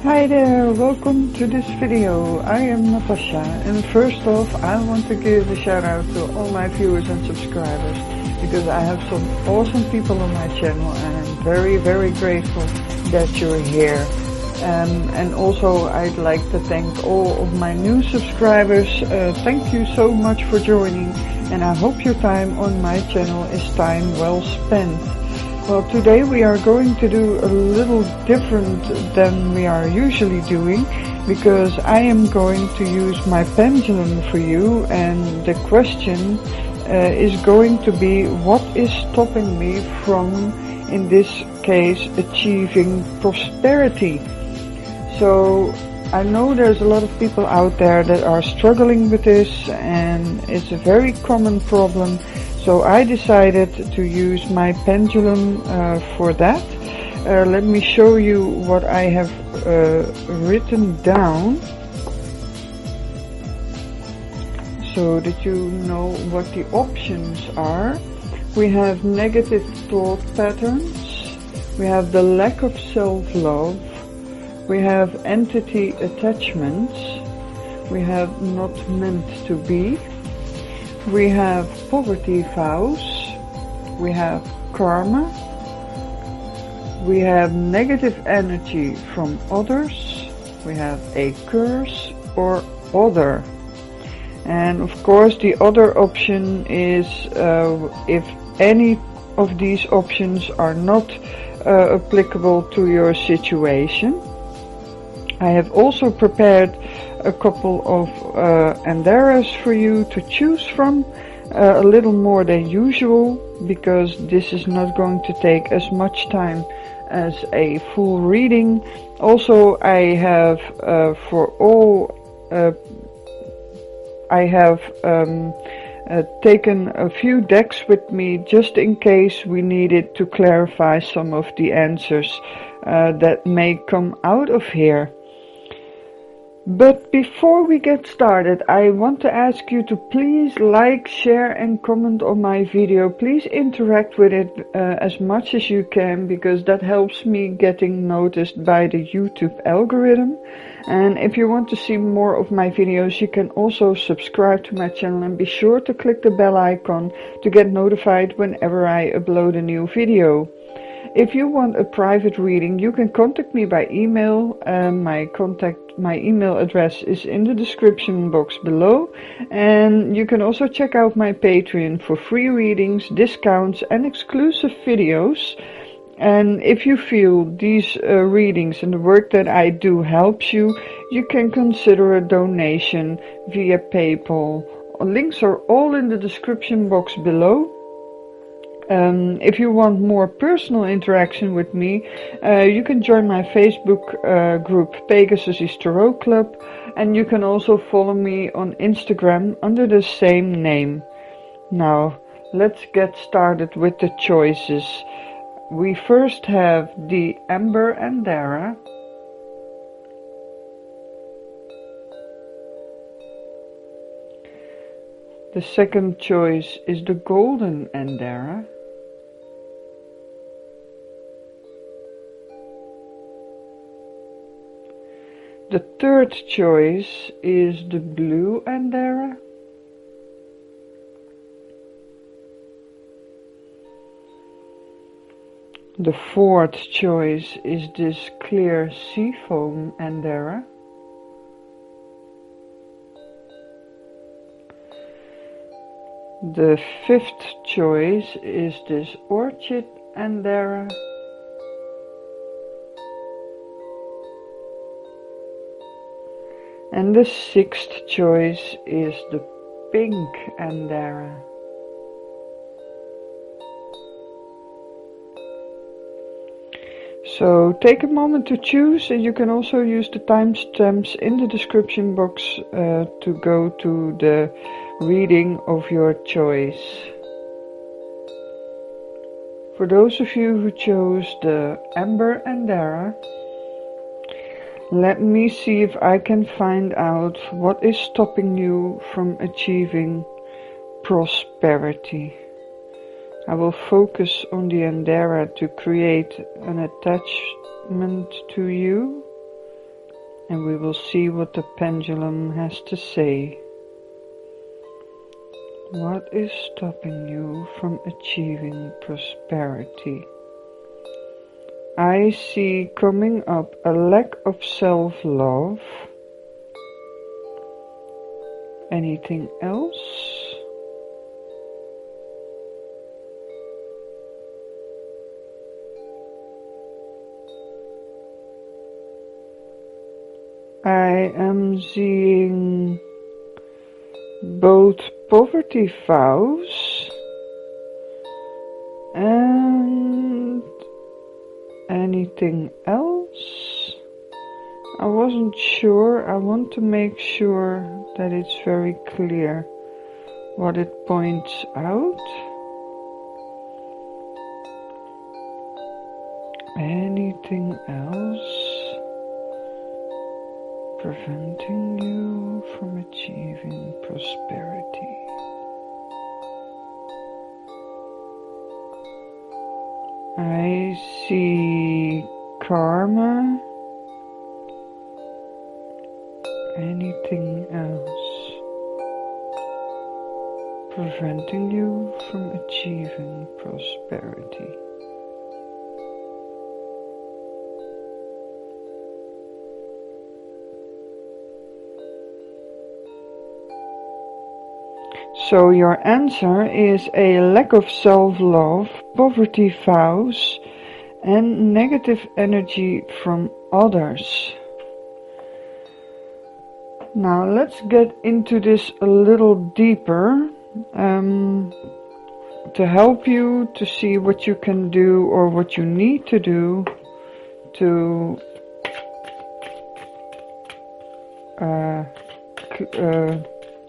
Hi there, welcome to this video. I am Natasha, and first off I want to give a shout out to all my viewers and subscribers because I have some awesome people on my channel and I'm very grateful that you're here. And also I'd like to thank all of my new subscribers. Thank you so much for joining, and I hope your time on my channel is time well spent. Well, today we are going to do a little different than we are usually doing, because I am going to use my pendulum for you, and the question is going to be, what is stopping me from, in this case, achieving prosperity? So I know there's a lot of people out there that are struggling with this, and it's a very common problem. So I decided to use my pendulum for that. Let me show you what I have written down, so that you know what the options are. We have negative thought patterns, we have the lack of self-love, we have entity attachments, we have not meant to be, we have poverty vows, we have karma, we have negative energy from others, we have a curse or other. And of course the other option is if any of these options are not applicable to your situation. I have also prepared a couple of andaras for you to choose from, a little more than usual, because this is not going to take as much time as a full reading. Also, I have taken a few decks with me just in case we needed to clarify some of the answers that may come out of here. But before we get started, I want to ask you to please like, share and comment on my video. Please interact with it as much as you can, because that helps me getting noticed by the YouTube algorithm. And if you want to see more of my videos, you can also subscribe to my channel and be sure to click the bell icon to get notified whenever I upload a new video. If you want a private reading, you can contact me by email. My email address is in the description box below, and you can also check out my Patreon for free readings, discounts and exclusive videos. And if you feel these readings and the work that I do helps you, you can consider a donation via PayPal. Links are all in the description box below. If you want more personal interaction with me, you can join my Facebook group Pegasus Tarot Club, and you can also follow me on Instagram under the same name. Now, let's get started with the choices. We first have the Amber Andara, the second choice is the Golden Andara, the third choice is the Blue Andara, the fourth choice is this Clear Seafoam Andara, the fifth choice is this Orchid Andara, and the sixth choice is the Pink Andara. So take a moment to choose, and you can also use the timestamps in the description box to go to the reading of your choice. For those of you who chose the Amber Andara, let me see if I can find out what is stopping you from achieving prosperity. I will focus on the andara to create an attachment to you and we will see what the pendulum has to say. What is stopping you from achieving prosperity? I see coming up a lack of self-love. Anything else? I am seeing both poverty vows and anything else. I wasn't sure. I want to make sure that it's very clear what it points out. Anything else preventing you from achieving prosperity? I see karma. Anything else preventing you from achieving prosperity? So your answer is a lack of self-love, poverty vows, and negative energy from others. Now let's get into this a little deeper to help you to see what you can do or what you need to do to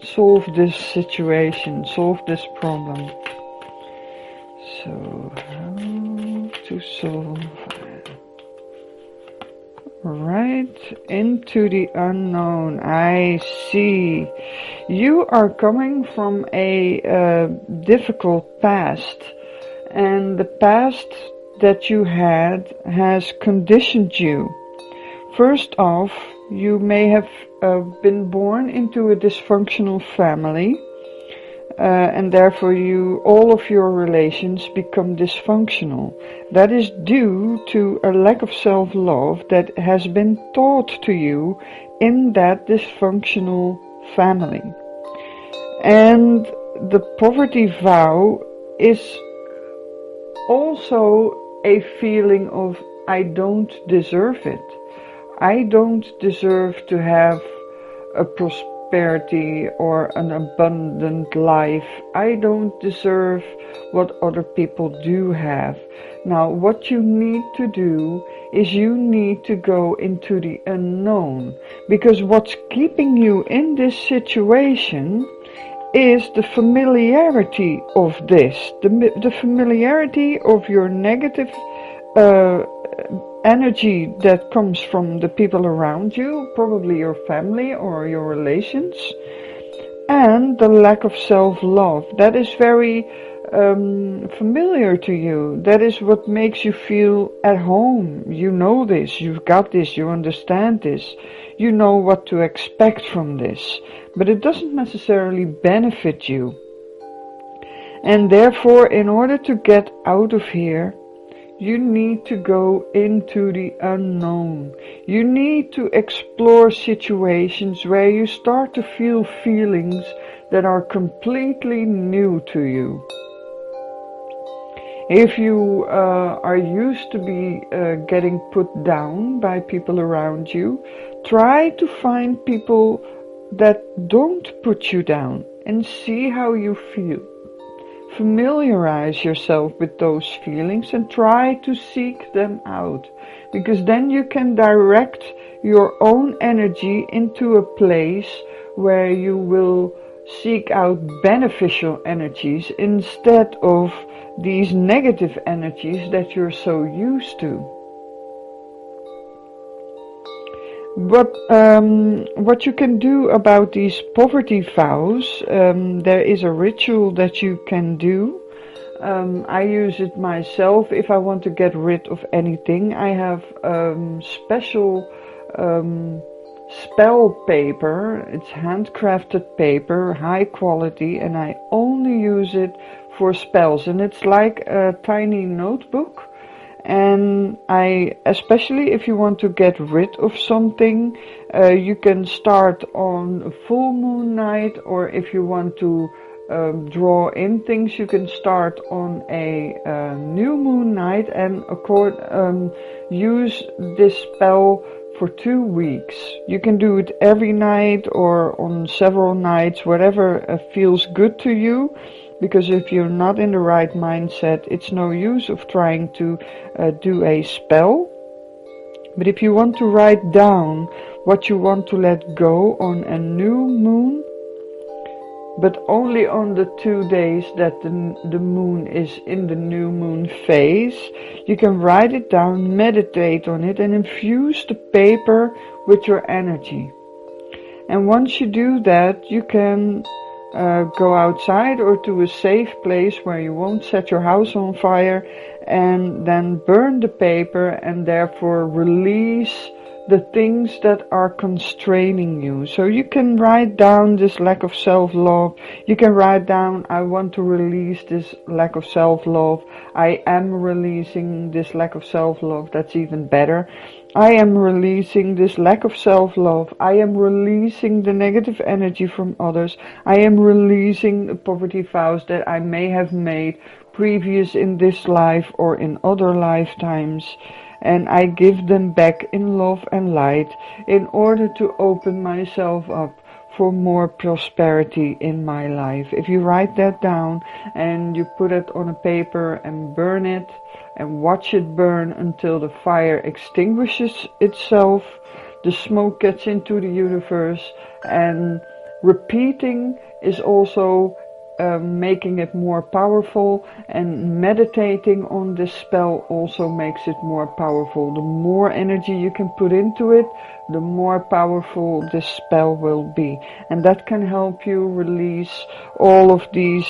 solve this situation, solve this problem. So, how to solve it? Right into the unknown. I see. You are coming from a difficult past, and the past that you had has conditioned you. First off, you may have been born into a dysfunctional family, and therefore all of your relations become dysfunctional. That is due to a lack of self-love that has been taught to you in that dysfunctional family. And the poverty vow is also a feeling of I don't deserve it. I don't deserve to have a prosperity or an abundant life. I don't deserve what other people do have. Now, what you need to do is you need to go into the unknown, because what's keeping you in this situation is the familiarity of this, the familiarity of your negative energy that comes from the people around you, probably your family or your relations, and the lack of self-love. That is very familiar to you. That is what makes you feel at home. You know this, you've got this, you understand this, you know what to expect from this, but it doesn't necessarily benefit you. And therefore, in order to get out of here, you need to go into the unknown. You need to explore situations where you start to feel feelings that are completely new to you. If you are used to be getting put down by people around you, try to find people that don't put you down and see how you feel. Familiarize yourself with those feelings and try to seek them out, because then you can direct your own energy into a place where you will seek out beneficial energies instead of these negative energies that you're so used to. But what you can do about these poverty vows, there is a ritual that you can do. I use it myself if I want to get rid of anything. I have special spell paper. It's handcrafted paper, high quality, and I only use it for spells. And it's like a tiny notebook. And especially if you want to get rid of something, you can start on a full moon night, or if you want to draw in things, you can start on a new moon night and use this spell for 2 weeks. You can do it every night or on several nights, whatever feels good to you. Because if you're not in the right mindset, it's no use of trying to do a spell. But if you want to write down what you want to let go on a new moon, but only on the 2 days that the moon is in the new moon phase, you can write it down, meditate on it, and infuse the paper with your energy. And once you do that, you can go outside or to a safe place where you won't set your house on fire, and then burn the paper and therefore release the things that are constraining you. So you can write down this lack of self-love. You can write down, I want to release this lack of self-love. I am releasing this lack of self-love. That's even better. I am releasing this lack of self-love. I am releasing the negative energy from others. I am releasing the poverty vows that I may have made previous in this life or in other lifetimes. And I give them back in love and light in order to open myself up for more prosperity in my life. If you write that down and you put it on a paper and burn it and watch it burn until the fire extinguishes itself, the smoke gets into the universe, and repeating is also making it more powerful, and meditating on this spell also makes it more powerful. The more energy you can put into it, the more powerful this spell will be. And that can help you release all of these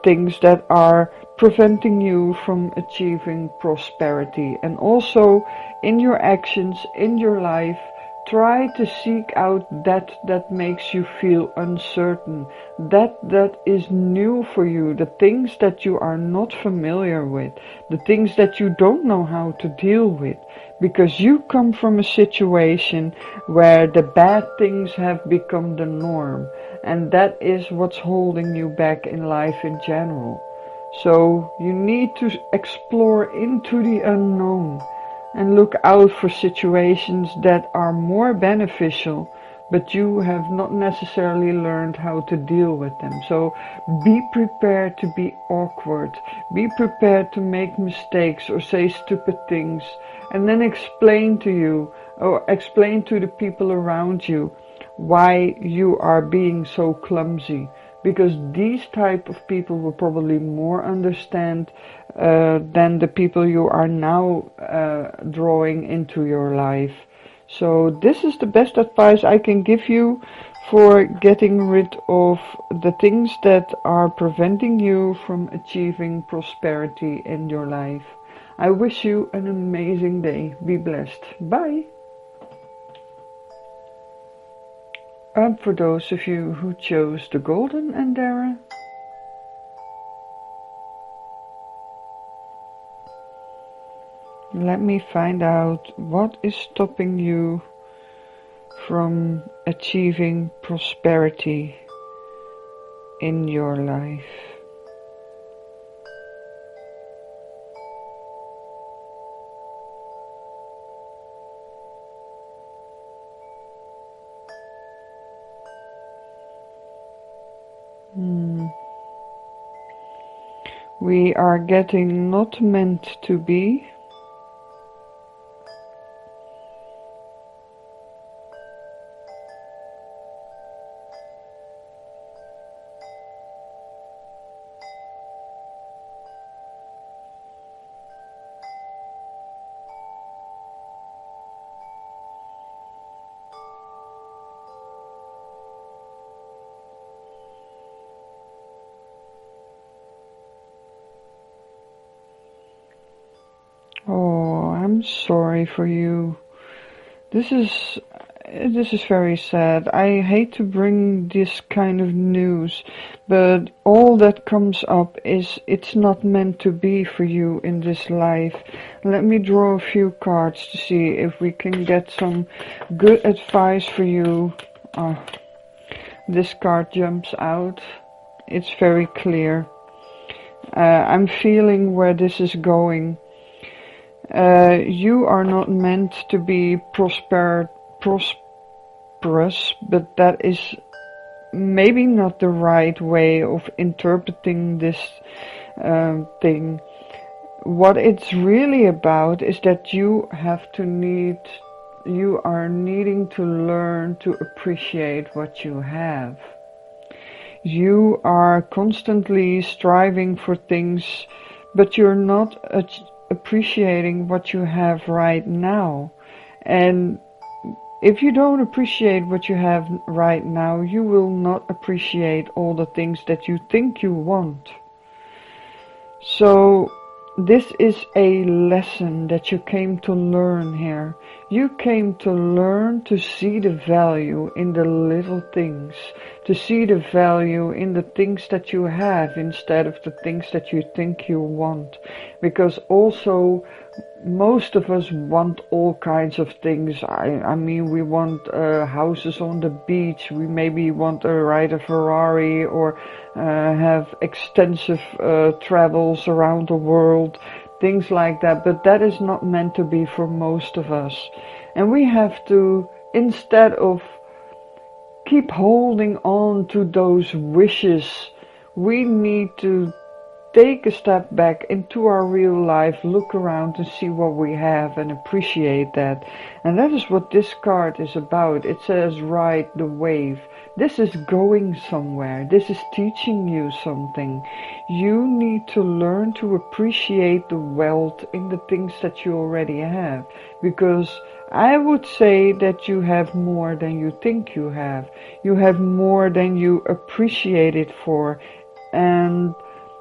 things that are preventing you from achieving prosperity. And also in your actions, in your life, try to seek out that makes you feel uncertain, that is new for you, the things that you are not familiar with, the things that you don't know how to deal with, because you come from a situation where the bad things have become the norm, and that is what's holding you back in life in general. So you need to explore into the unknown and look out for situations that are more beneficial, but you have not necessarily learned how to deal with them. So be prepared to be awkward. Be prepared to make mistakes or say stupid things, and then explain to the people around you why you are being so clumsy. Because these type of people will probably more understand than the people you are now drawing into your life. So this is the best advice I can give you for getting rid of the things that are preventing you from achieving prosperity in your life. I wish you an amazing day. Be blessed. Bye. And for those of you who chose the golden andara, let me find out what is stopping you from achieving prosperity in your life. We are getting not meant to be. Oh, I'm sorry for you. This is This is very sad. I hate to bring this kind of news, but all that comes up is it's not meant to be for you in this life. Let me draw a few cards to see if we can get some good advice for you. This card jumps out. It's very clear. I'm feeling where this is going. You are not meant to be prosperous, but that is maybe not the right way of interpreting this thing. What it's really about is that you are needing to learn to appreciate what you have. You are constantly striving for things, but you're not appreciating what you have right now. And if you don't appreciate what you have right now, you will not appreciate all the things that you think you want. So this is a lesson that you came to learn here. You came to learn to see the value in the little things, to see the value in the things that you have instead of the things that you think you want. Because also most of us want all kinds of things. I mean, we want houses on the beach. We maybe want to ride a Ferrari or have extensive travels around the world, things like that. But that is not meant to be for most of us. And we have to, instead of keep holding on to those wishes, we need to take a step back into our real life, look around and see what we have and appreciate that. And that is what this card is about. It says ride the wave. This is going somewhere. This is teaching you something. You need to learn to appreciate the wealth in the things that you already have. Because I would say that you have more than you think you have. You have more than you appreciate it for. And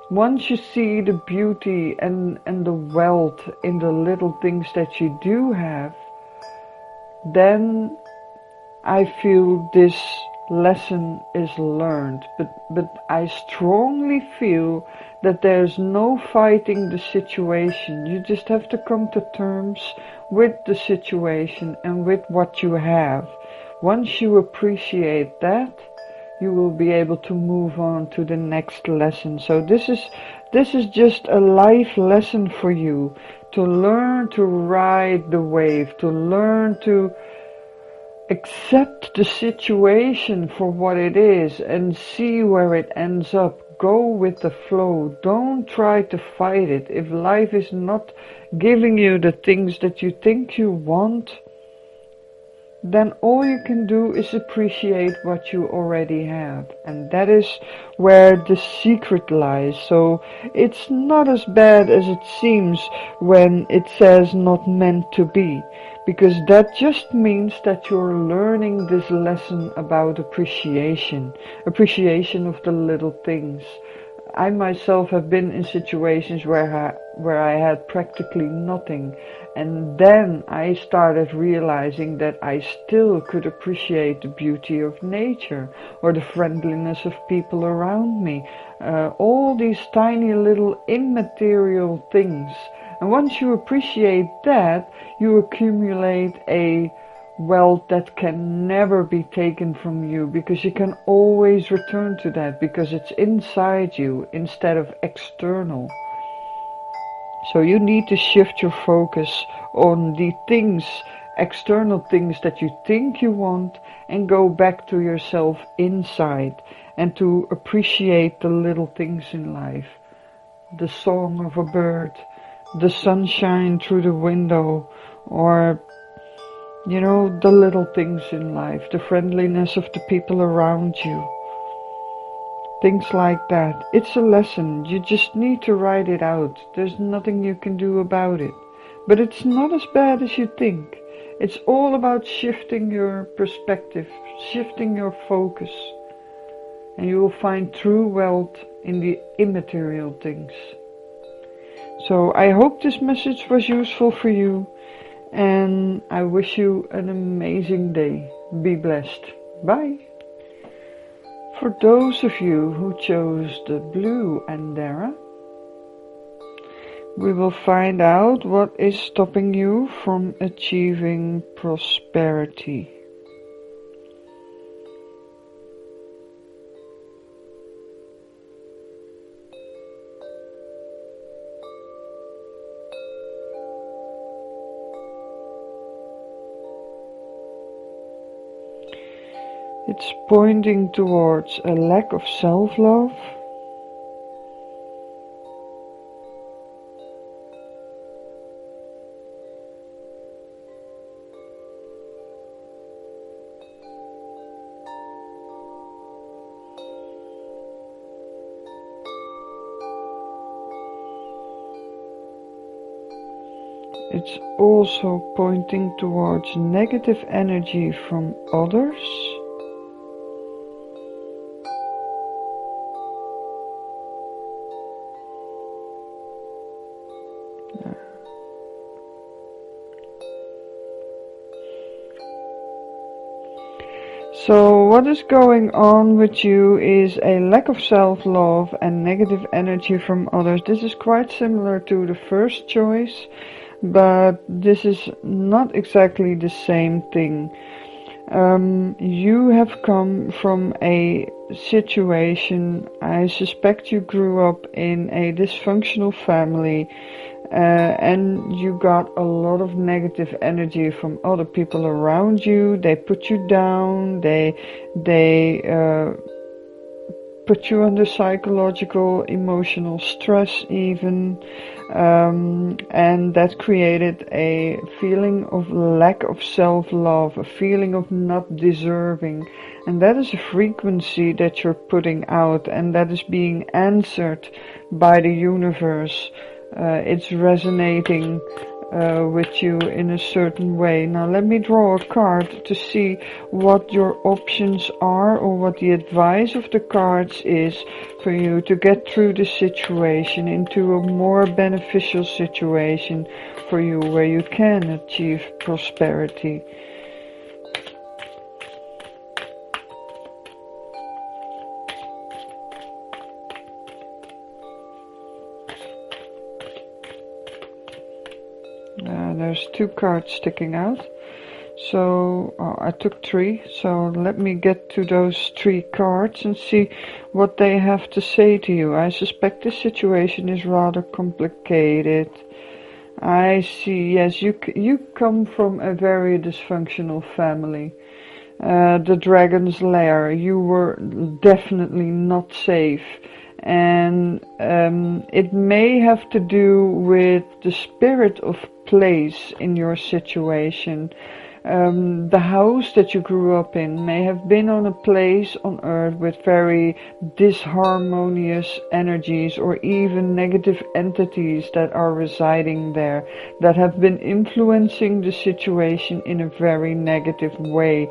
once you see the beauty and the wealth in the little things that you do have, then I feel this lesson is learned. But I strongly feel that there's no fighting the situation. You just have to come to terms with the situation and with what you have. Once you appreciate that, you will be able to move on to the next lesson. So this is just a life lesson for you, to learn to ride the wave, to learn to accept the situation for what it is and see where it ends up. Go with the flow. Don't try to fight it. If life is not giving you the things that you think you want, then all you can do is appreciate what you already have. And that is where the secret lies. So it's not as bad as it seems when it says not meant to be. Because that just means that you're learning this lesson about appreciation. Appreciation of the little things. I myself have been in situations where I had practically nothing, and then I started realizing that I still could appreciate the beauty of nature or the friendliness of people around me, all these tiny little immaterial things. And once you appreciate that, you accumulate a wealth that can never be taken from you, because you can always return to that, because it's inside you instead of external. So you need to shift your focus on the things, external things that you think you want, and go back to yourself inside and to appreciate the little things in life. The song of a bird, the sunshine through the window, or the little things in life, the friendliness of the people around you. Things like that. It's a lesson. You just need to write it out. There's nothing you can do about it. But it's not as bad as you think. It's all about shifting your perspective, shifting your focus. And you will find true wealth in the immaterial things. So I hope this message was useful for you. and I wish you an amazing day. Be blessed. Bye. For those of you who chose the blue andara, we will find out what is stopping you from achieving prosperity. It's pointing towards a lack of self-love, it's also pointing towards negative energy from others. So what is going on with you is a lack of self-love and negative energy from others. This is quite similar to the first choice, but this is not exactly the same thing. You have come from a situation, I suspect you grew up in a dysfunctional family, and you got a lot of negative energy from other people around you. They put you down, they put you under psychological, emotional stress even, and that created a feeling of lack of self-love, a feeling of not deserving, and that is a frequency that you're putting out, and that is being answered by the universe. It's resonating with you in a certain way. Now let me draw a card to see what your options are, or what the advice of the cards is for you to get through the situation into a more beneficial situation for you, where you can achieve prosperity. There's two cards sticking out, so I took three, so let me get to those three cards and see what they have to say to you. I suspect this situation is rather complicated. I see, yes, you come from a very dysfunctional family. The dragon's lair, you were definitely not safe. And it may have to do with the spirit of place in your situation. The house that you grew up in may have been on a place on earth with very disharmonious energies, or even negative entities that are residing there, that have been influencing the situation in a very negative way.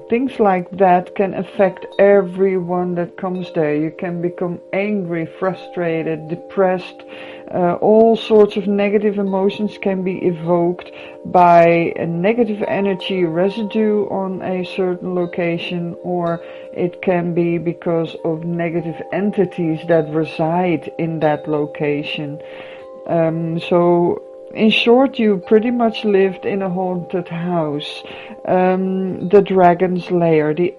Things like that can affect everyone that comes there. You can become angry, frustrated, depressed. All sorts of negative emotions can be evoked by a negative energy residue on a certain location, or it can be because of negative entities that reside in that location. So in short, you pretty much lived in a haunted house. The dragon's lair. The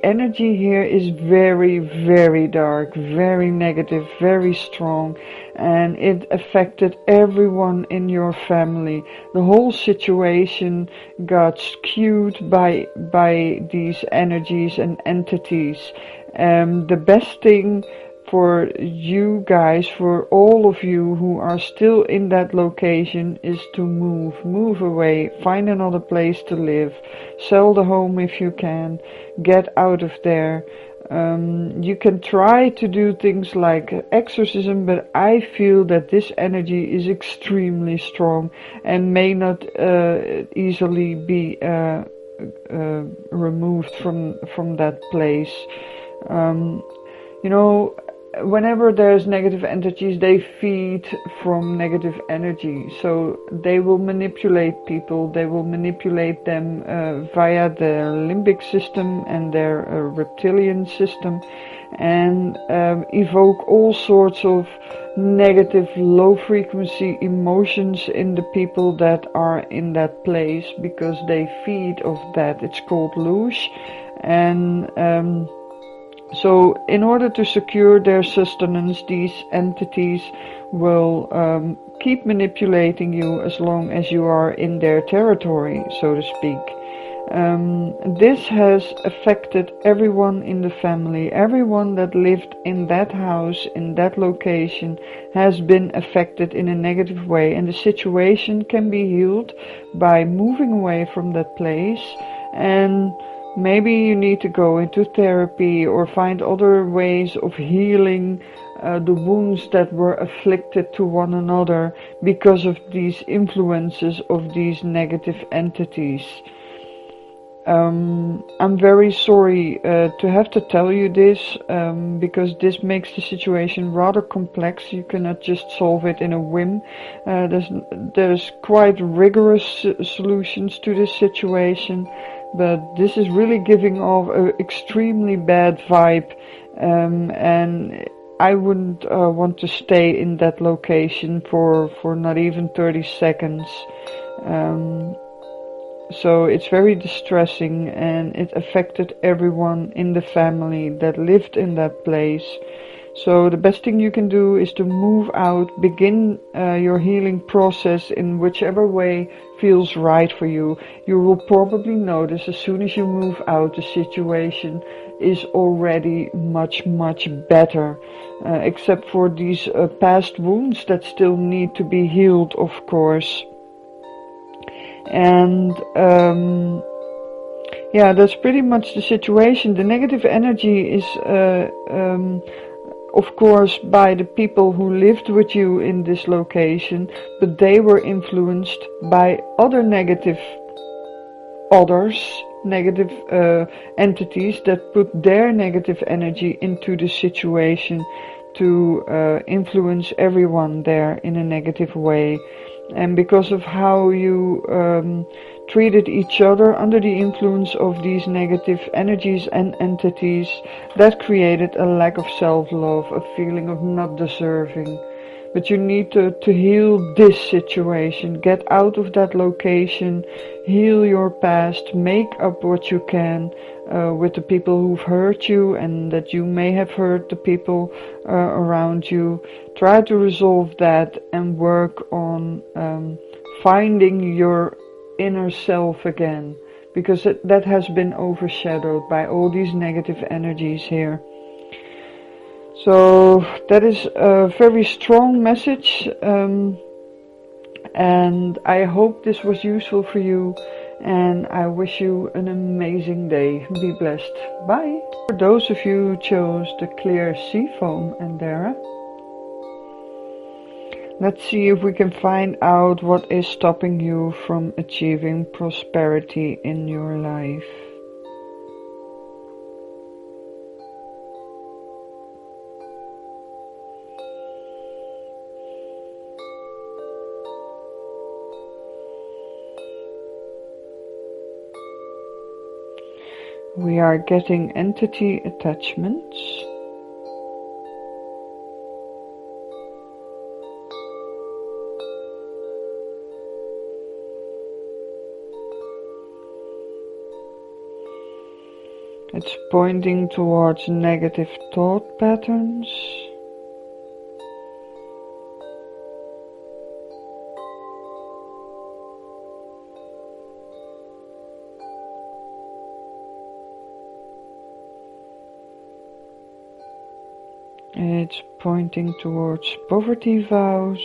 energy here is very, very dark, very negative, very strong, and it affected everyone in your family. The whole situation got skewed by these energies and entities. The best thing for you guys, for all of you who are still in that location, is to move away, find another place to live, sell the home if you can, get out of there. You can try to do things like exorcism, but I feel that this energy is extremely strong and may not easily be removed from that place. whenever there's negative entities, they feed from negative energy. So they will manipulate people, they will manipulate them via their limbic system and their reptilian system, and evoke all sorts of negative low frequency emotions in the people that are in that place, because they feed of that. It's called loosh. And so in order to secure their sustenance, these entities will keep manipulating you as long as you are in their territory, so to speak. This has affected everyone in the family. Everyone that lived in that house, in that location, has been affected in a negative way, and the situation can be healed by moving away from that place. And maybe you need to go into therapy or find other ways of healing the wounds that were afflicted to one another because of these influences of these negative entities. I'm very sorry to have to tell you this, because this makes the situation rather complex. You cannot just solve it in a whim. There's quite rigorous solutions to this situation, but this is really giving off an extremely bad vibe, and I wouldn't want to stay in that location for not even 30 seconds. So it's very distressing, and it affected everyone in the family that lived in that place. So the best thing you can do is to move out, begin your healing process in whichever way feels right for you. You will probably notice as soon as you move out, the situation is already much, much better, except for these past wounds that still need to be healed, of course. And yeah, that's pretty much the situation. The negative energy is of course by the people who lived with you in this location, but they were influenced by other negative entities that put their negative energy into the situation to influence everyone there in a negative way. And because of how you treated each other under the influence of these negative energies and entities, that created a lack of self-love, a feeling of not deserving. But you need to heal this situation, get out of that location, heal your past, make up what you can with the people who've hurt you and that you may have hurt the people around you. Try to resolve that and work on finding your inner self again, because that has been overshadowed by all these negative energies here. So that is a very strong message, and I hope this was useful for you, and I wish you an amazing day. Be blessed. Bye. For those of you who chose the clear sea foam andara, let's see if we can find out what is stopping you from achieving prosperity in your life. We are getting entity attachments. It's pointing towards negative thought patterns. It's pointing towards poverty vows.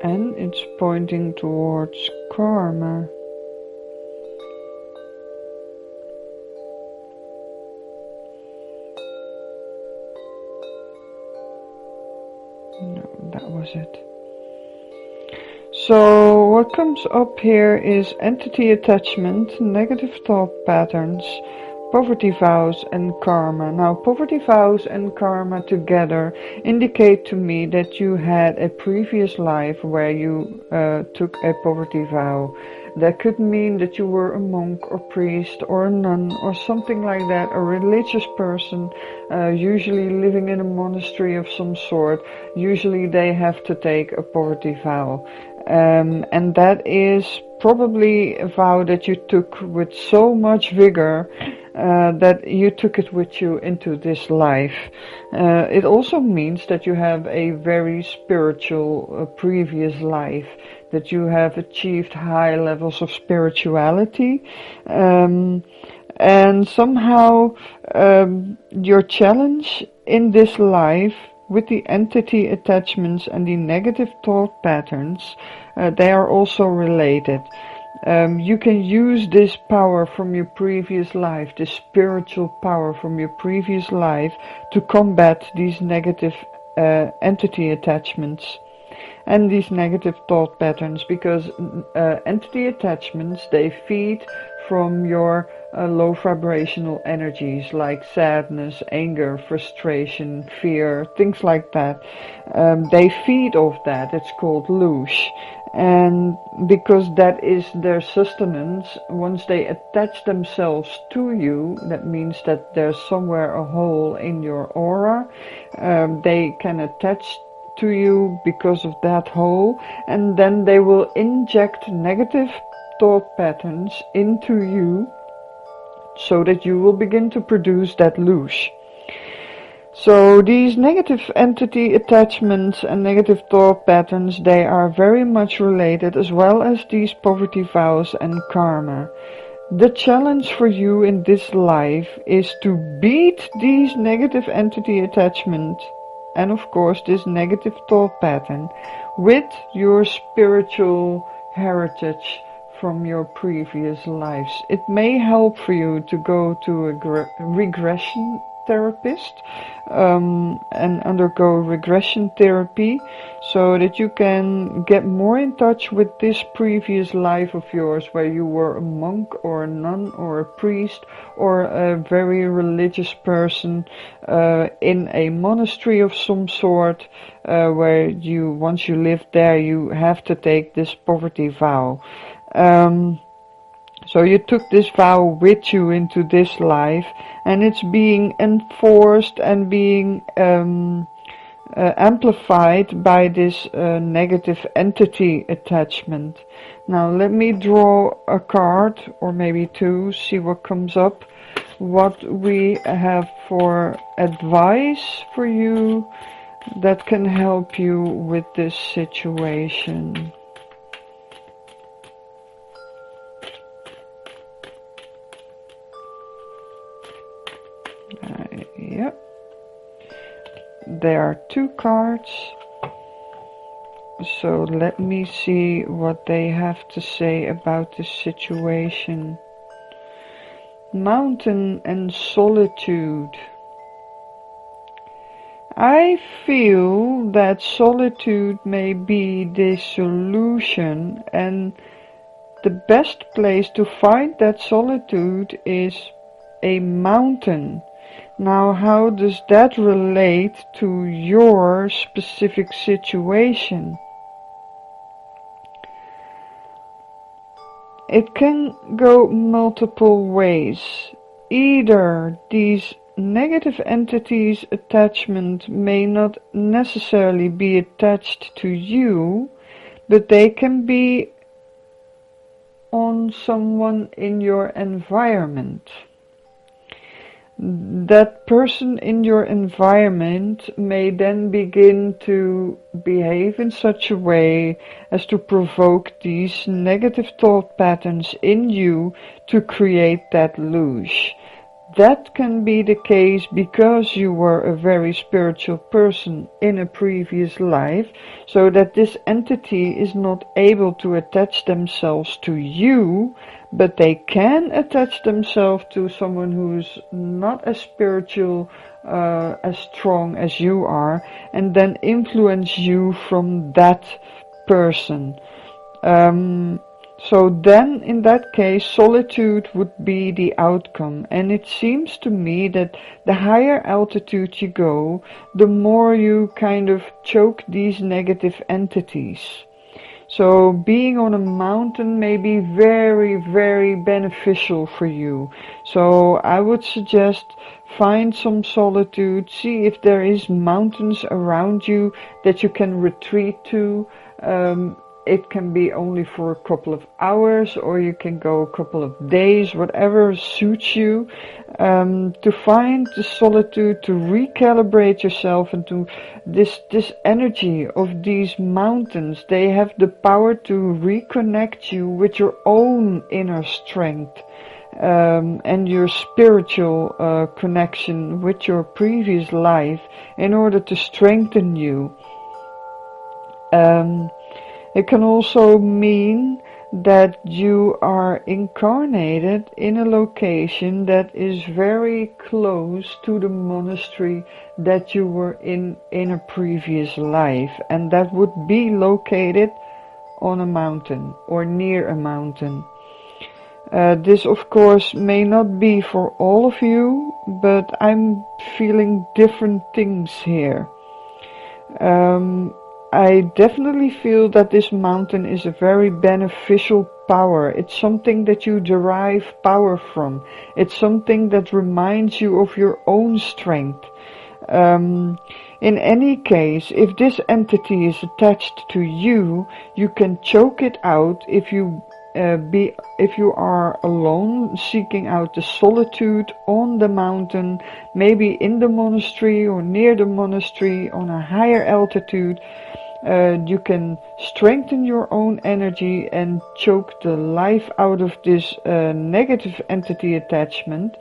And it's pointing towards karma. No, that was opposite. So what comes up here is entity attachment, negative thought patterns, poverty vows and karma. Now poverty vows and karma together indicate to me that you had a previous life where you took a poverty vow. That could mean that you were a monk or priest or a nun or something like that, a religious person, usually living in a monastery of some sort. Usually they have to take a poverty vow. And that is probably a vow that you took with so much vigor that you took it with you into this life. It also means that you have a very spiritual previous life, that you have achieved high levels of spirituality, and somehow your challenge in this life with the entity attachments and the negative thought patterns, they are also related. You can use this power from your previous life, this spiritual power from your previous life, to combat these negative entity attachments and these negative thought patterns, because entity attachments, they feed from your low vibrational energies like sadness, anger, frustration, fear, things like that. They feed off that. It's called loosh. And because that is their sustenance, once they attach themselves to you, that means that there's somewhere a hole in your aura. They can attach to you because of that hole, and then they will inject negative thought patterns into you so that you will begin to produce that loosh. So these negative entity attachments and negative thought patterns, they are very much related, as well as these poverty vows and karma. The challenge for you in this life is to beat these negative entity attachment and of course this negative thought pattern with your spiritual heritage from your previous lives. It may help for you to go to a regression therapist and undergo regression therapy so that you can get more in touch with this previous life of yours where you were a monk or a nun or a priest or a very religious person in a monastery of some sort, where you, once you live there, you have to take this poverty vow. So you took this vow with you into this life, and it's being enforced and being amplified by this negative entity attachment. Now let me draw a card, or maybe two, see what comes up, what we have for advice for you that can help you with this situation. Yep. There are two cards. So let me see what they have to say about this situation. Mountain and solitude. I feel that solitude may be the solution, and the best place to find that solitude is a mountain. Now, how does that relate to your specific situation? It can go multiple ways. Either these negative entities attachment may not necessarily be attached to you, but they can be on someone in your environment. That person in your environment may then begin to behave in such a way as to provoke these negative thought patterns in you to create that loosh. That can be the case because you were a very spiritual person in a previous life, so that this entity is not able to attach themselves to you, but they can attach themselves to someone who's not as spiritual as strong as you are, and then influence you from that person. So then, in that case, solitude would be the outcome. And it seems to me that the higher altitude you go, the more you kind of choke these negative entities. So being on a mountain may be very, very beneficial for you. So I would suggest find some solitude, see if there is mountains around you that you can retreat to. It can be only for a couple of hours, or you can go a couple of days, whatever suits you, to find the solitude, to recalibrate yourself into this energy of these mountains. They have the power to reconnect you with your own inner strength, and your spiritual connection with your previous life in order to strengthen you. It can also mean that you are incarnated in a location that is very close to the monastery that you were in a previous life, and that would be located on a mountain or near a mountain. This of course may not be for all of you, but I'm feeling different things here. I definitely feel that this mountain is a very beneficial power. It's something that you derive power from. It's something that reminds you of your own strength. In any case, if this entity is attached to you, you can choke it out if you are alone, seeking out the solitude on the mountain, maybe in the monastery or near the monastery on a higher altitude. You can strengthen your own energy and choke the life out of this negative entity attachment,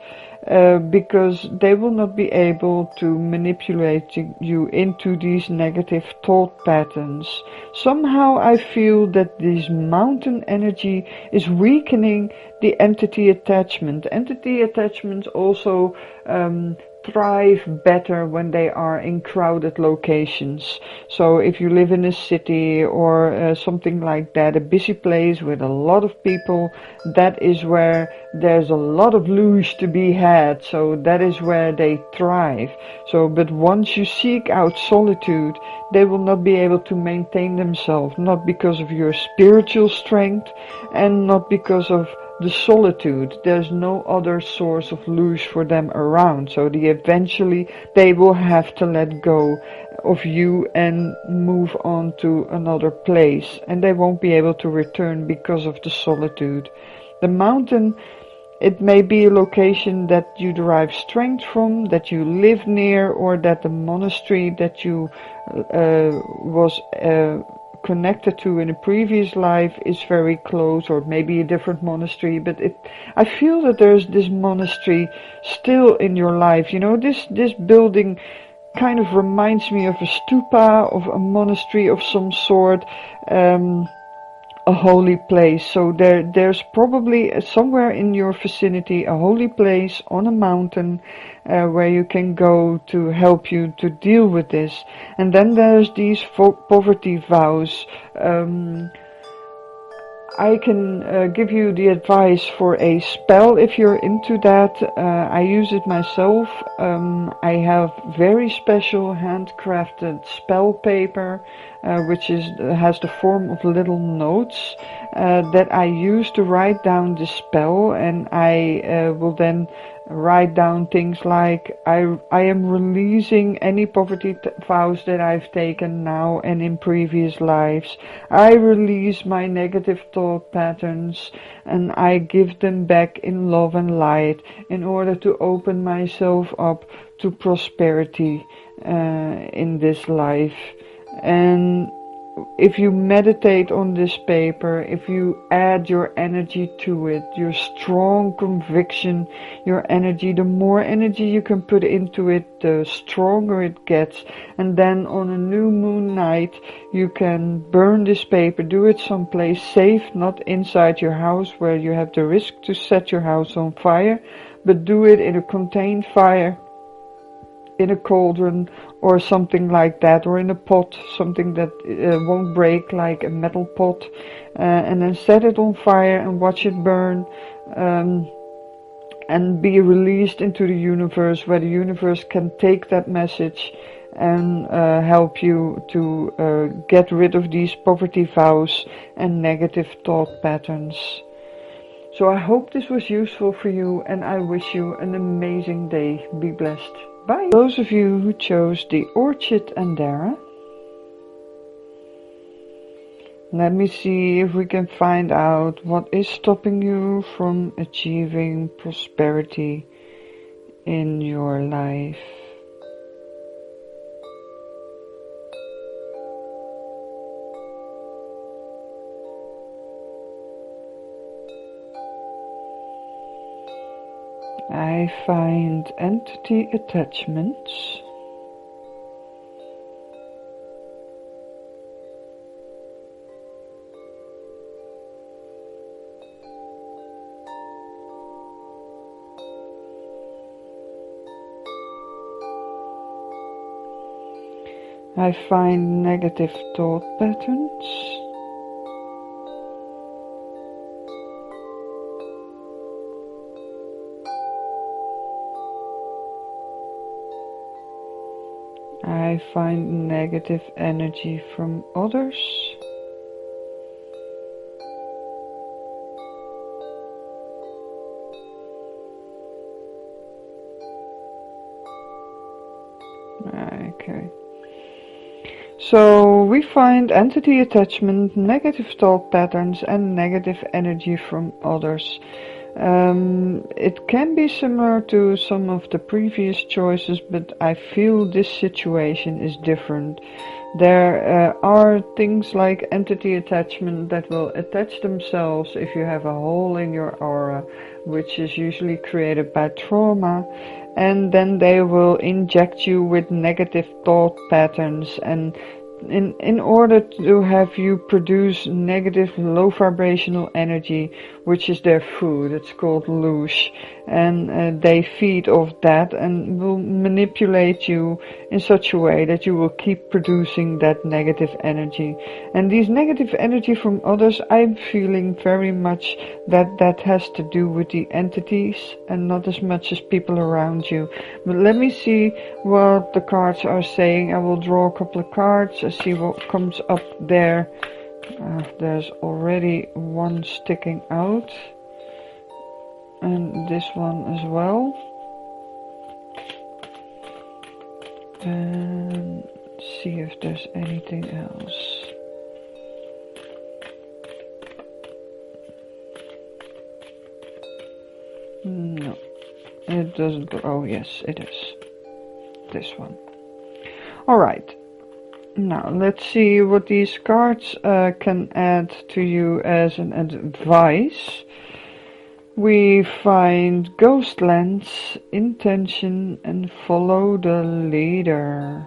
because they will not be able to manipulate you into these negative thought patterns. Somehow I feel that this mountain energy is weakening the entity attachment. Entity attachments also thrive better when they are in crowded locations. So if you live in a city or something like that, a busy place with a lot of people, that is where there's a lot of luge to be had. So that is where they thrive. So, but once you seek out solitude, they will not be able to maintain themselves, not because of your spiritual strength and not because of the solitude. There's no other source of luge for them around, so eventually they will have to let go of you and move on to another place, and they won't be able to return because of the solitude. The mountain, it may be a location that you derive strength from, that you live near, or that the monastery that you was connected to in a previous life is very close, or maybe a different monastery, but I feel that there's this monastery still in your life. You know, this building kind of reminds me of a stupa, of a monastery of some sort, a holy place. So there's probably somewhere in your vicinity a holy place on a mountain where you can go to help you to deal with this. And then there's these poverty vows. I can give you the advice for a spell if you're into that. I use it myself. I have very special handcrafted spell paper, which has the form of little notes that I use to write down the spell, and I will then write down things like I am releasing any poverty vows that I've taken now and in previous lives. I release my negative thought patterns and I give them back in love and light in order to open myself up to prosperity in this life. And if you meditate on this paper, if you add your energy to it, your strong conviction, your energy, the more energy you can put into it, the stronger it gets. And then on a new moon night, you can burn this paper, do it someplace safe, not inside your house where you have the risk to set your house on fire, but do it in a contained fire in a cauldron or something like that, or in a pot, something that won't break, like a metal pot, and then set it on fire and watch it burn, and be released into the universe, where the universe can take that message and help you to get rid of these poverty vows and negative thought patterns. So I hope this was useful for you, and I wish you an amazing day. Be blessed. Bye. Those of you who chose the Orchid andara, let me see if we can find out what is stopping you from achieving prosperity in your life. I find entity attachments. I find negative thought patterns. I find negative energy from others. Okay. So we find entity attachment, negative thought patterns, and negative energy from others. It can be similar to some of the previous choices, but I feel this situation is different. There are things like entity attachment that will attach themselves if you have a hole in your aura, which is usually created by trauma, and then they will inject you with negative thought patterns, and in order to have you produce negative low vibrational energy, which is their food. It's called loosh, and they feed off that and will manipulate you in such a way that you will keep producing that negative energy. And these negative energy from others, I'm feeling very much that has to do with the entities and not as much as people around you. But let me see what the cards are saying. I will draw a couple of cards and see what comes up there. There's already one sticking out, and this one as well. And see if there's anything else. No, it doesn't go. Oh yes, it is. This one. Alright. Now, let's see what these cards can add to you as an advice. We find Ghostlands, Intention, and Follow the Leader.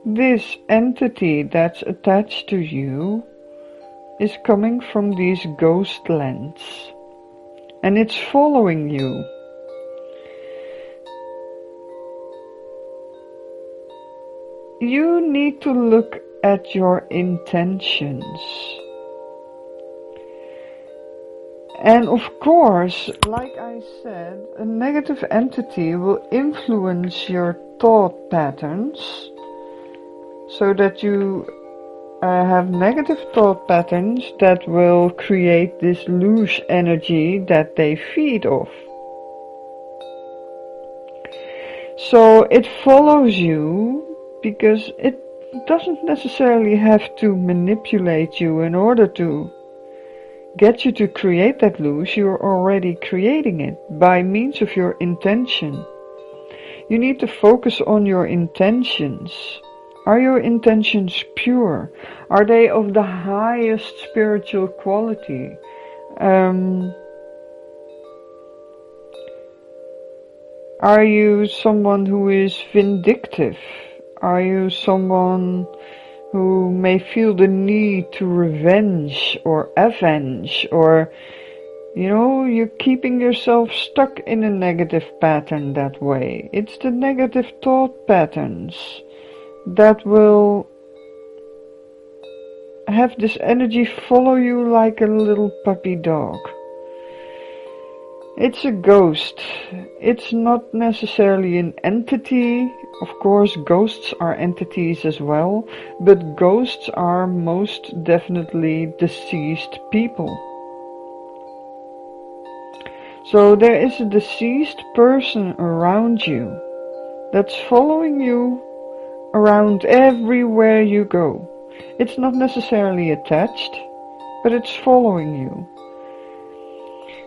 This entity that's attached to you is coming from these Ghostlands, and it's following you. You need to look at your intentions. And of course, like I said, a negative entity will influence your thought patterns so that you have negative thought patterns that will create this loose energy that they feed off. So it follows you because it doesn't necessarily have to manipulate you in order to get you to create that loose. You're already creating it by means of your intention. You need to focus on your intentions. Are your intentions pure? Are they of the highest spiritual quality? Are you someone who is vindictive? Are you someone who may feel the need to revenge or avenge, or You're keeping yourself stuck in a negative pattern that way. It's the negative thought patterns that will have this energy follow you like a little puppy dog. It's a ghost. It's not necessarily an entity. Of course, ghosts are entities as well, but ghosts are most definitely deceased people. So there is a deceased person around you that's following you around everywhere you go. It's not necessarily attached, but it's following you.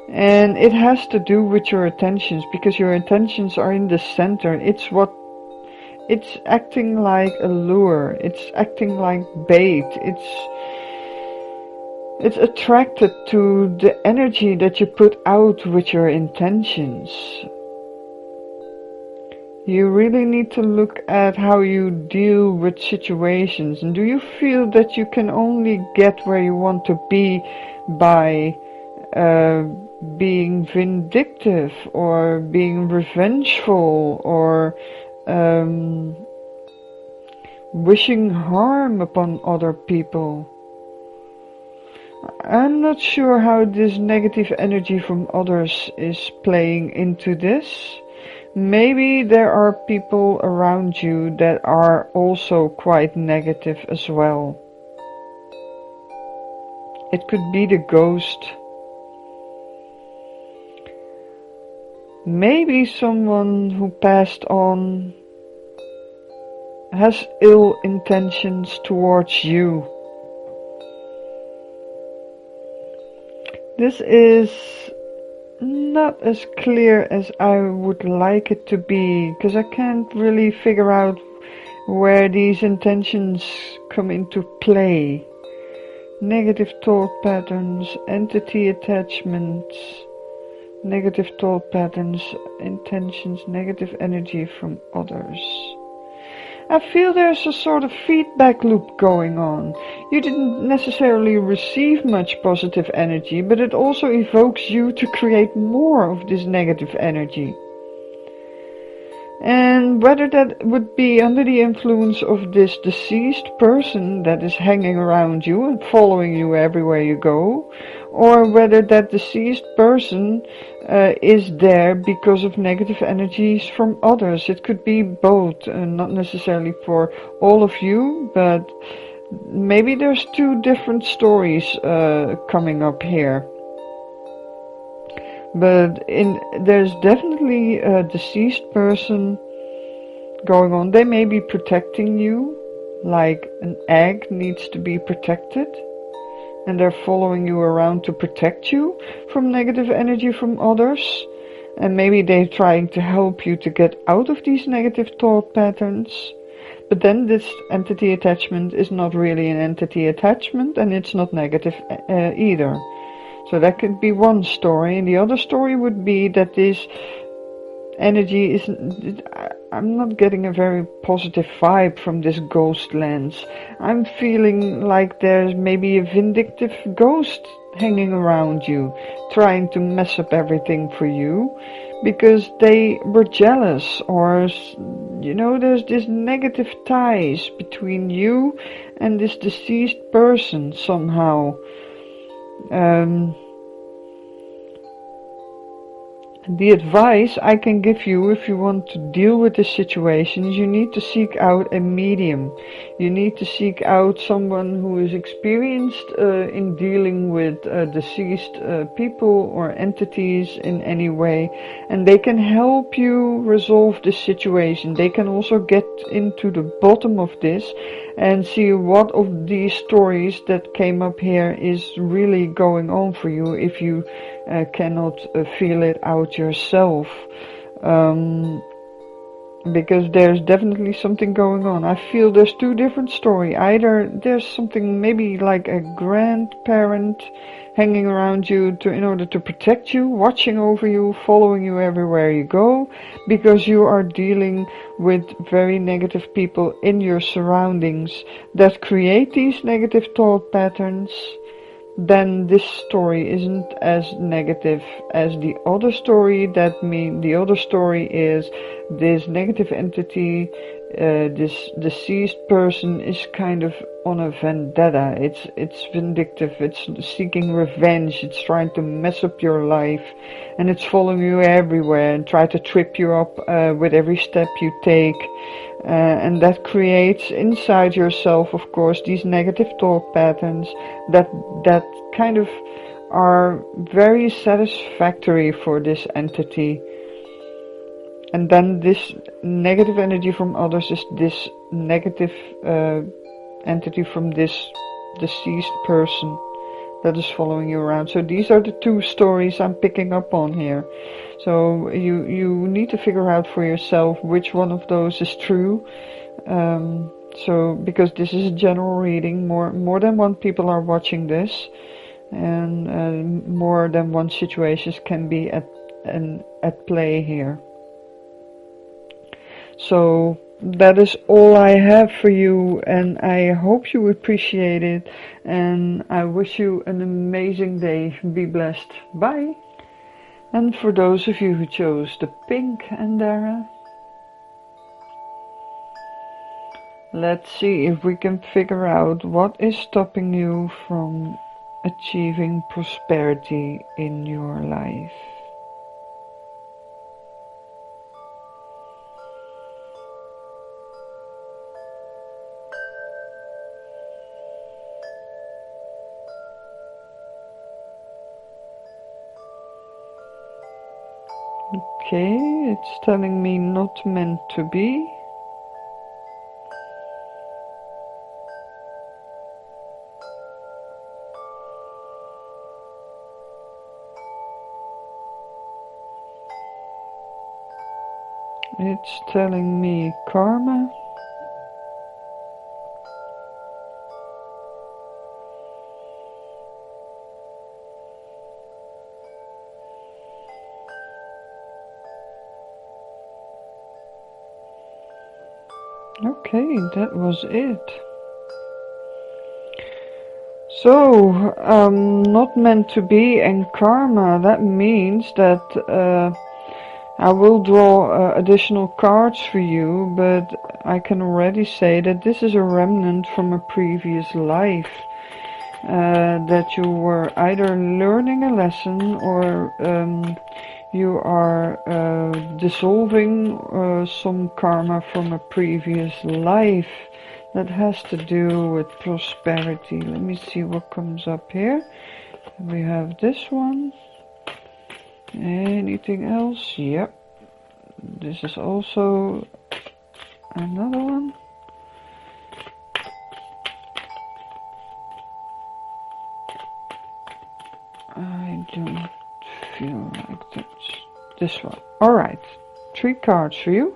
And it has to do with your intentions, because your intentions are in the center. It's acting like a lure. It's acting like bait. It's attracted to the energy that you put out with your intentions. You really need to look at how you deal with situations. And do you feel that you can only get where you want to be by being vindictive or being revengeful or wishing harm upon other people? I'm not sure how this negative energy from others is playing into this. Maybe there are people around you that are also quite negative as well. It could be the ghost. Maybe someone who passed on has ill intentions towards you. This is not as clear as I would like it to be, because I can't really figure out where these intentions come into play. Negative thought patterns, entity attachments, negative thought patterns, intentions, negative energy from others. I feel there's a sort of feedback loop going on. You didn't necessarily receive much positive energy, but it also evokes you to create more of this negative energy. And whether that would be under the influence of this deceased person that is hanging around you and following you everywhere you go, or whether that deceased person is there because of negative energies from others. It could be both, not necessarily for all of you, but maybe there's two different stories coming up here. But there's definitely a deceased person going on. They may be protecting you, like an egg needs to be protected, and they're following you around to protect you from negative energy from others. And maybe they're trying to help you to get out of these negative thought patterns. But then this entity attachment is not really an entity attachment, and it's not negative either. So that could be one story, and the other story would be that this energy is... I'm not getting a very positive vibe from this ghost lens. I'm feeling like there's maybe a vindictive ghost hanging around you, trying to mess up everything for you, because they were jealous, or, there's this negative ties between you and this deceased person somehow. The advice I can give you if you want to deal with this situation is you need to seek out a medium. You need to seek out someone who is experienced in dealing with deceased people or entities in any way, and they can help you resolve this situation. They can also get into the bottom of this and see what of these stories that came up here is really going on for you if you cannot feel it out yourself, because there's definitely something going on. I feel there's two different stories. Either there's something maybe like a grandparent hanging around you in order to protect you, watching over you, following you everywhere you go, because you are dealing with very negative people in your surroundings that create these negative thought patterns then this story isn't as negative as the other story. That means the other story is this negative entity, this deceased person is kind of on a vendetta. It's vindictive, it's seeking revenge, it's trying to mess up your life, and it's following you everywhere and try to trip you up with every step you take. And that creates inside yourself, of course, these negative thought patterns that kind of are very satisfactory for this entity. And then this negative energy from others is this negative entity from this deceased person that is following you around. So these are the two stories I'm picking up on here. So you need to figure out for yourself which one of those is true. So because this is a general reading, more than one people are watching this, and more than one situations can be at play here. So that is all I have for you, and I hope you appreciate it, and I wish you an amazing day. Be blessed. Bye. And for those of you who chose the pink andara, let's see if we can figure out what is stopping you from achieving prosperity in your life. Okay, it's telling me not meant to be. It's telling me karma. Okay, that was it. So, not meant to be and karma, that means that I will draw additional cards for you, but I can already say that this is a remnant from a previous life. That you were either learning a lesson or you are dissolving some karma from a previous life that has to do with prosperity. Let me see what comes up here. We have this one. Anything else? Yep. This is also another one. I don't feel like that's this one. Alright, 3 cards for you.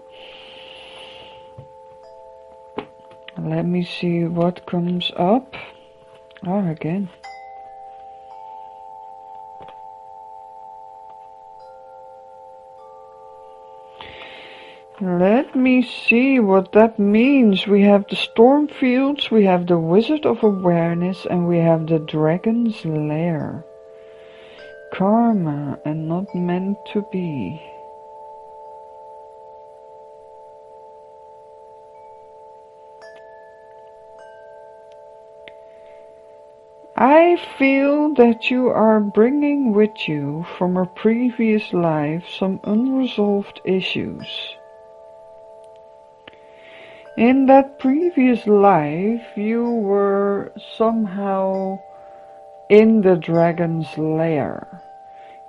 Let me see what comes up. Oh, again. Let me see what that means. We have the storm fields, we have the Wizard of Awareness, and we have the Dragon's Lair. Karma and not meant to be. I feel that you are bringing with you from a previous life some unresolved issues. In that previous life, you were somehow in the dragon's lair.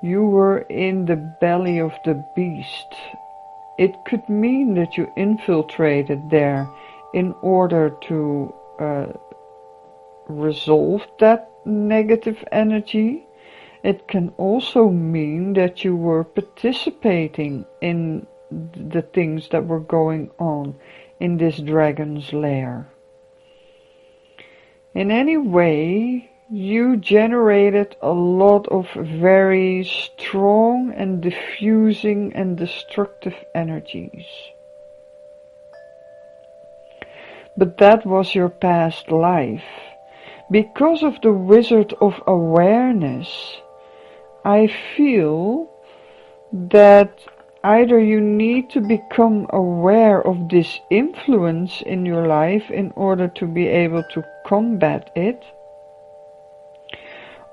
You were in the belly of the beast. It could mean that you infiltrated there in order to resolve that negative energy. It can also mean that you were participating in the things that were going on in this dragon's lair. In any way, you generated a lot of very strong and diffusing and destructive energies. But that was your past life. Because of the wizard of awareness, I feel that either you need to become aware of this influence in your life in order to be able to combat it,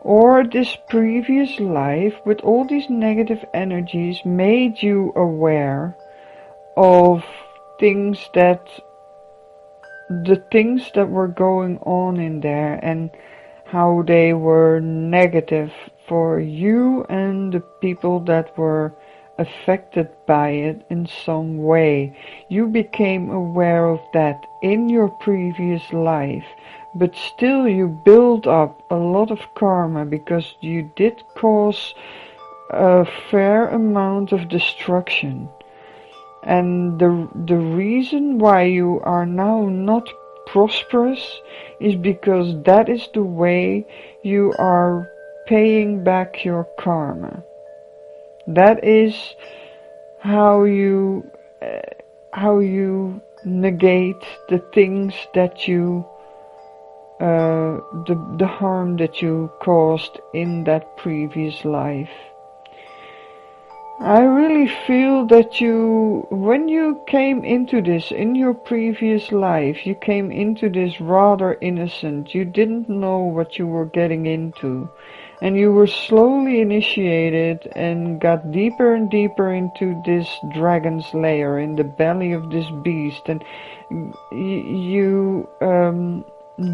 or this previous life with all these negative energies made you aware of the things that were going on in there and how they were negative for you and the people that were affected by it in some way. You became aware of that in your previous life, but still you build up a lot of karma because you did cause a fair amount of destruction. And the reason why you are now not prosperous is because that is the way you are paying back your karma. That is how you negate the things that you the harm that you caused in that previous life. I really feel that when you came into this in your previous life, you came into this rather innocent. You didn't know what you were getting into. And you were slowly initiated and got deeper and deeper into this dragon's lair in the belly of this beast. And you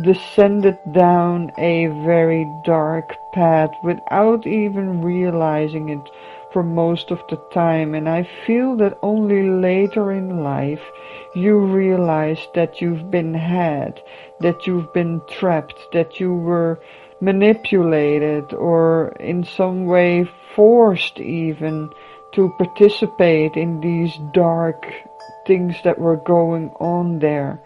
descended down a very dark path without even realizing it for most of the time. And I feel that only later in life you realize that you've been had, that you've been trapped, that you were manipulated or in some way forced even to participate in these dark things that were going on there.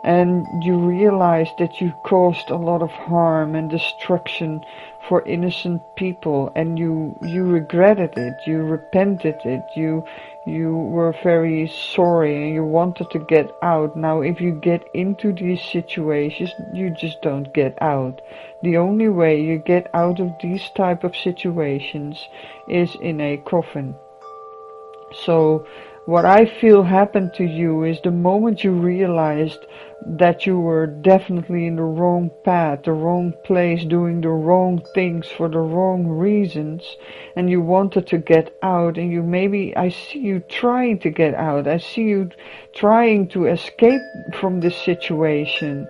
And you realize that you caused a lot of harm and destruction for innocent people, and you regretted it, you repented it, you were very sorry and you wanted to get out. Now if you get into these situations, you just don't get out. The only way you get out of these type of situations is in a coffin. So what I feel happened to you is the moment you realized that you were definitely in the wrong path, the wrong place, doing the wrong things for the wrong reasons, and you wanted to get out, and I see you trying to get out, I see you trying to escape from this situation.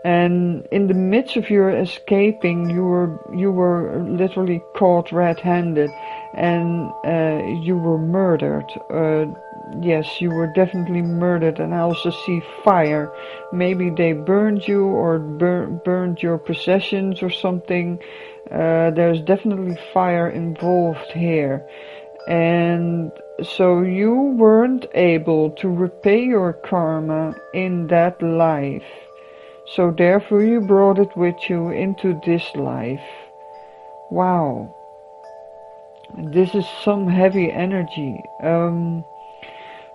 And in the midst of your escaping, you were literally caught red-handed, and you were murdered. Yes, you were definitely murdered. And I also see fire. Maybe they burned you or burned your possessions or something. There's definitely fire involved here. And so you weren't able to repay your karma in that life. So therefore you brought it with you into this life. Wow. This is some heavy energy.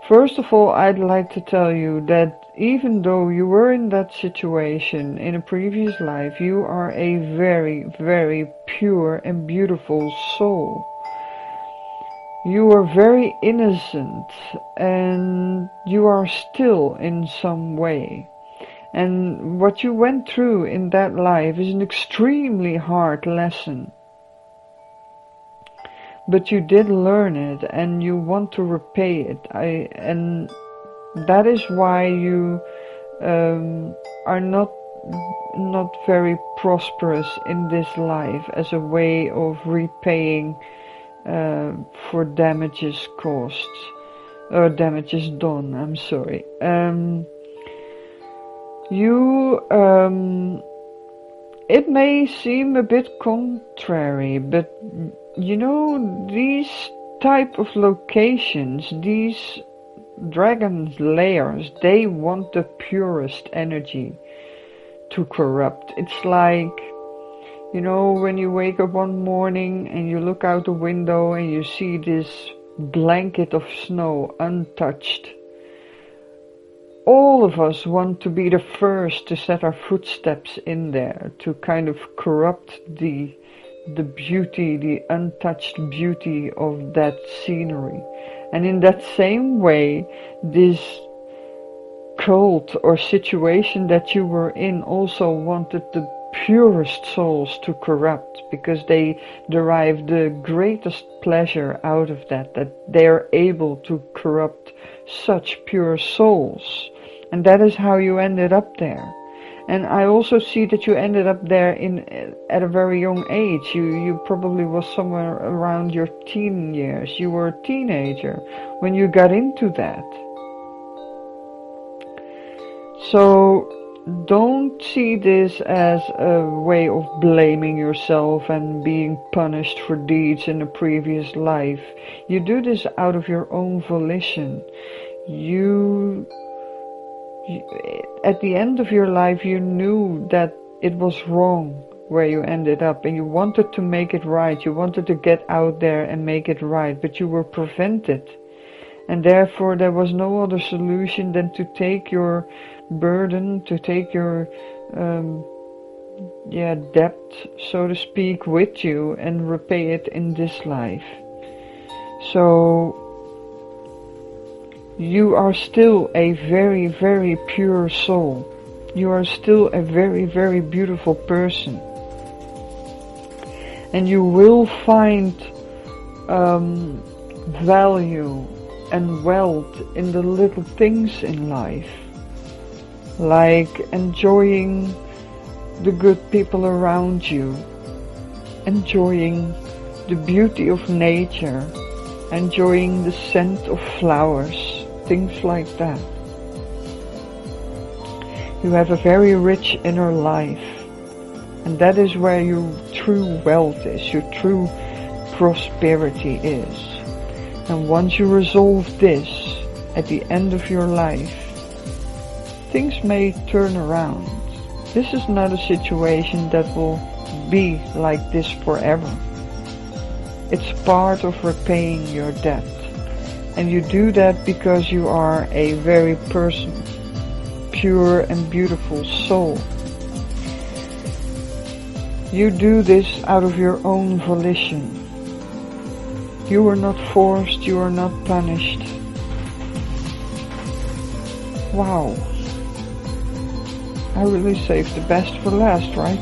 First of all, I'd like to tell you that even though you were in that situation in a previous life, you are a very, very pure and beautiful soul. You are very innocent, and you are still in some way. And what you went through in that life is an extremely hard lesson. But you did learn it, and you want to repay it. And that is why you are not very prosperous in this life as a way of repaying for damages caused or damages done. I'm sorry. It may seem a bit contrary, but you know, these type of locations, these dragon's lairs, they want the purest energy to corrupt. It's like, you know, when you wake up one morning and you look out the window and you see this blanket of snow untouched. all of us want to be the first to set our footsteps in there, to kind of corrupt the beauty, the untouched beauty of that scenery. And in that same way, this cult or situation that you were in also wanted the purest souls to corrupt, because they derive the greatest pleasure out of that they are able to corrupt such pure souls. And that is how you ended up there. And I also see that you ended up there at a very young age. You probably was somewhere around your teen years. You were a teenager when you got into that. So don't see this as a way of blaming yourself and being punished for deeds in a previous life. You do this out of your own volition. At the end of your life, you knew that it was wrong where you ended up, and you wanted to make it right. You wanted to get out there and make it right, but you were prevented. And therefore there was no other solution than to take your burden, to take your debt, so to speak, with you and repay it in this life. So you are still a very, very pure soul. You are still a very, very beautiful person. And you will find value and wealth in the little things in life, like enjoying the good people around you, enjoying the beauty of nature, enjoying the scent of flowers, things like that. You have a very rich inner life, and that is where your true wealth is, your true prosperity is. And once you resolve this at the end of your life, things may turn around. This is not a situation that will be like this forever. It's part of repaying your debt. And you do that because you are a very pure and beautiful soul. You do this out of your own volition. You are not forced, you are not punished. Wow. I really saved the best for last, right?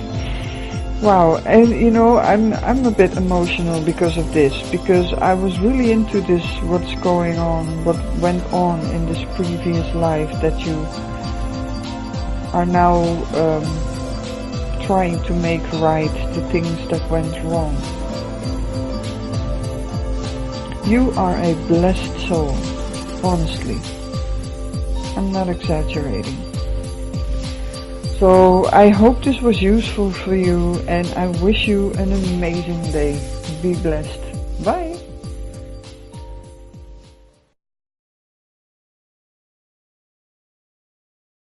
Wow, and you know, I'm a bit emotional because of this, because I was really into this, what's going on, what went on in this previous life that you are now trying to make right the things that went wrong. You are a blessed soul, honestly. I'm not exaggerating. So I hope this was useful for you, and I wish you an amazing day. Be blessed. Bye.